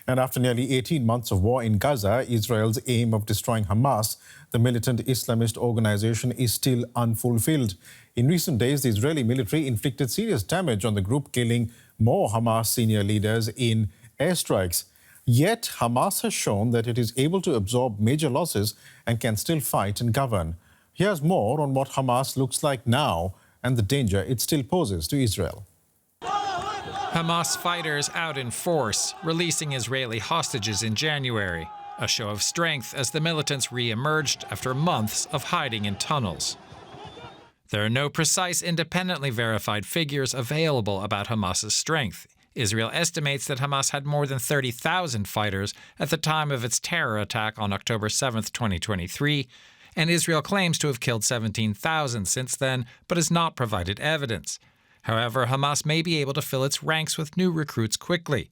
And after nearly 18 months of war in Gaza, Israel's aim of destroying Hamas, the militant Islamist organization, is still unfulfilled. In recent days, the Israeli military inflicted serious damage on the group, killing more Hamas senior leaders in airstrikes. Yet, Hamas has shown that it is able to absorb major losses and can still fight and govern. Here's more on what Hamas looks like now and the danger it still poses to Israel. Hamas fighters out in force, releasing Israeli hostages in January. A show of strength as the militants re-emerged after months of hiding in tunnels. There are no precise, independently verified figures available about Hamas's strength. Israel estimates that Hamas had more than 30,000 fighters at the time of its terror attack on October 7, 2023, and Israel claims to have killed 17,000 since then, but has not provided evidence. However, Hamas may be able to fill its ranks with new recruits quickly.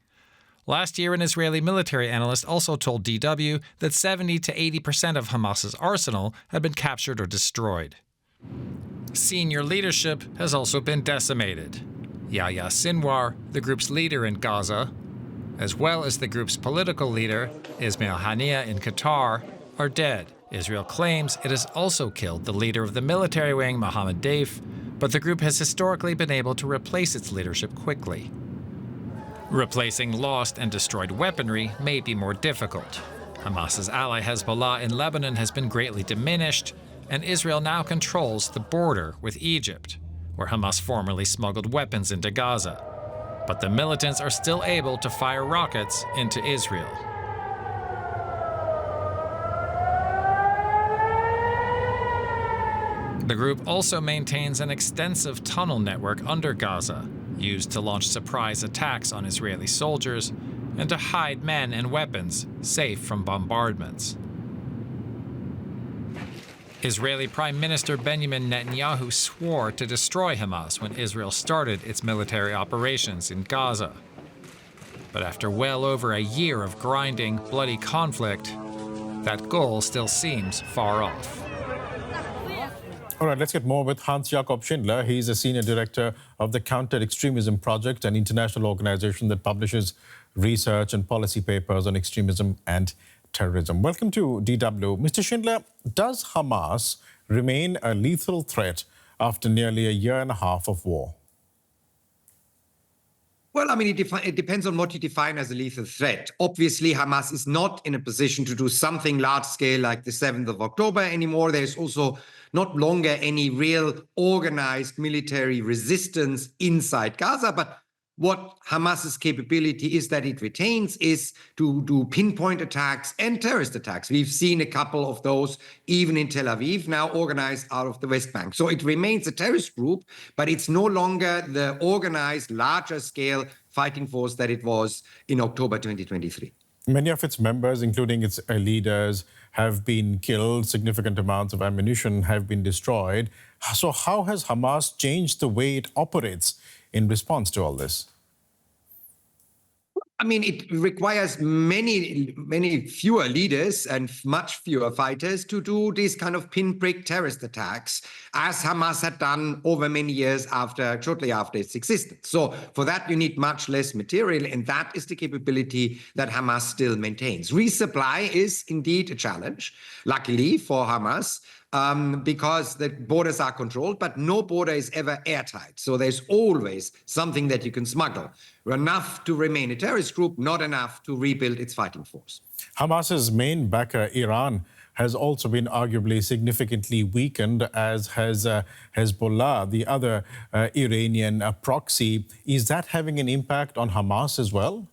Last year, an Israeli military analyst also told DW that 70 to 80% of Hamas's arsenal had been captured or destroyed. Senior leadership has also been decimated. Yahya Sinwar, the group's leader in Gaza, as well as the group's political leader, Ismail Haniyeh in Qatar, are dead. Israel claims it has also killed the leader of the military wing, Mohammed Deif, but the group has historically been able to replace its leadership quickly. Replacing lost and destroyed weaponry may be more difficult. Hamas's ally Hezbollah in Lebanon has been greatly diminished, and Israel now controls the border with Egypt, where Hamas formerly smuggled weapons into Gaza. But the militants are still able to fire rockets into Israel. The group also maintains an extensive tunnel network under Gaza, used to launch surprise attacks on Israeli soldiers and to hide men and weapons safe from bombardments. Israeli Prime Minister Benjamin Netanyahu swore to destroy Hamas when Israel started its military operations in Gaza. But after well over a year of grinding, bloody conflict, that goal still seems far off. All right, let's get more with Hans-Jakob Schindler. He's a senior director of the Extremism Project, an international organization that publishes research and policy papers on extremism and terrorism. Welcome to DW. Mr. Schindler, does Hamas remain a lethal threat after nearly a year and a half of war? Well, I mean, it depends on what you define as a lethal threat. Obviously, Hamas is not in a position to do something large-scale like the 7th of October anymore. There's also not longer any real organized military resistance inside Gaza. But what Hamas's capability is that it retains is to do pinpoint attacks and terrorist attacks. We've seen a couple of those even in Tel Aviv, now organized out of the West Bank. So it remains a terrorist group, but it's no longer the organized, larger scale fighting force that it was in October 2023. Many of its members, including its leaders, have been killed. Significant amounts of ammunition have been destroyed. So how has Hamas changed the way it operates in response to all this? I mean, it requires many fewer leaders and much fewer fighters to do these kind of pinprick terrorist attacks, as Hamas had done over many years shortly after its existence. So for that, you need much less material, and that is the capability that Hamas still maintains. Resupply is indeed a challenge, luckily for Hamas, because the borders are controlled, but no border is ever airtight. So there's always something that you can smuggle. Enough to remain a terrorist group, not enough to rebuild its fighting force. Hamas's main backer, Iran, has also been arguably significantly weakened, as has Hezbollah, the other Iranian proxy. Is that having an impact on Hamas as well?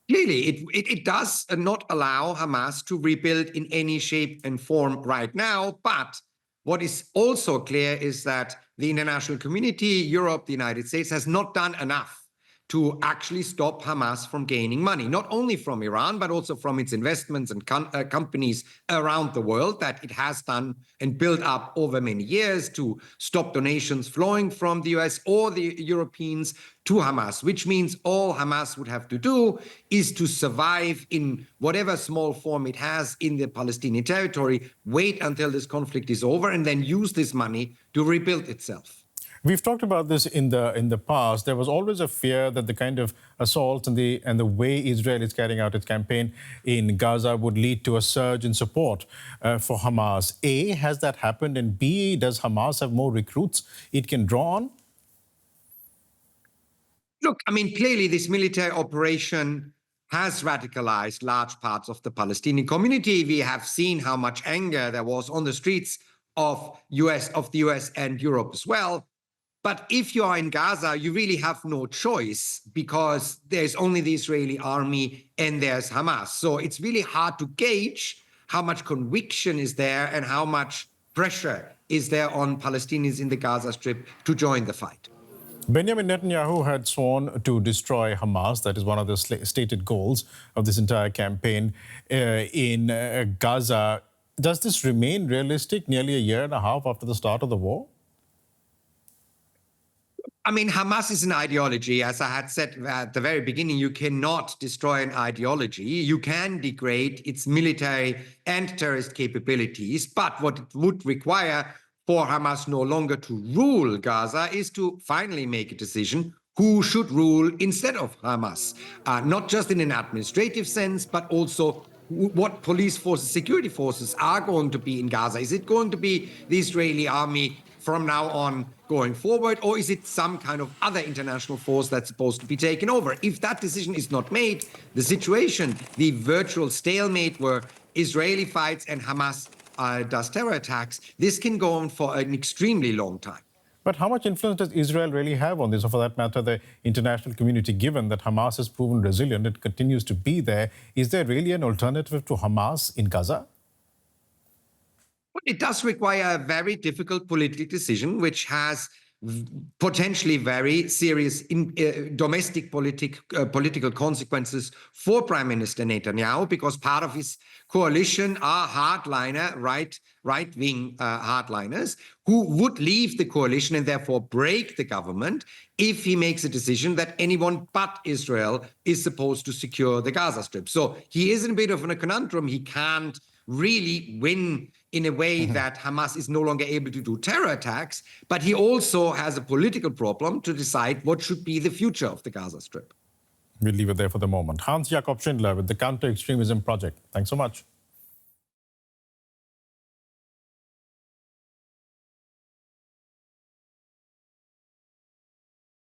Clearly, it does not allow Hamas to rebuild in any shape and form right now. But what is also clear is that the international community, Europe, the United States, has not done enough to actually stop Hamas from gaining money, not only from Iran, but also from its investments and companies around the world that it has done and built up over many years to stop donations flowing from the US or the Europeans to Hamas, which means all Hamas would have to do is to survive in whatever small form it has in the Palestinian territory, wait until this conflict is over, and then use this money to rebuild itself. We've talked about this in the past. There was always a fear that the kind of assault and the way Israel is carrying out its campaign in Gaza would lead to a surge in support for Hamas. A, has that happened? And B, does Hamas have more recruits it can draw on? Look, I mean, clearly this military operation has radicalized large parts of the Palestinian community. We have seen how much anger there was on the streets of the US and Europe as well. But if you are in Gaza, you really have no choice because there's only the Israeli army and there's Hamas. So it's really hard to gauge how much conviction is there and how much pressure is there on Palestinians in the Gaza Strip to join the fight. Benjamin Netanyahu had sworn to destroy Hamas. That is one of the stated goals of this entire campaign in Gaza. Does this remain realistic nearly a year and a half after the start of the war? I mean, Hamas is an ideology. As I had said at the very beginning, you cannot destroy an ideology. You can degrade its military and terrorist capabilities. But what it would require for Hamas no longer to rule Gaza is to finally make a decision who should rule instead of Hamas, not just in an administrative sense, but also what police forces, security forces are going to be in Gaza. Is it going to be the Israeli army from now on going forward, or is it some kind of other international force that's supposed to be taken over? If that decision is not made, the situation, the virtual stalemate where Israeli fights and Hamas does terror attacks, this can go on for an extremely long time. But how much influence does Israel really have on this, or for that matter, the international community, given that Hamas has proven resilient and continues to be there? Is there really an alternative to Hamas in Gaza? Well, it does require a very difficult political decision, which has potentially very serious domestic political consequences for Prime Minister Netanyahu, because part of his coalition are hardliner, right-wing hardliners who would leave the coalition and therefore break the government if he makes a decision that anyone but Israel is supposed to secure the Gaza Strip. So he is in a bit of a conundrum. He can't really win in a way that Hamas is no longer able to do terror attacks, but he also has a political problem to decide what should be the future of the Gaza Strip. We'll leave it there for the moment. Hans-Jakob Schindler with the Counter-Extremism Project. Thanks so much.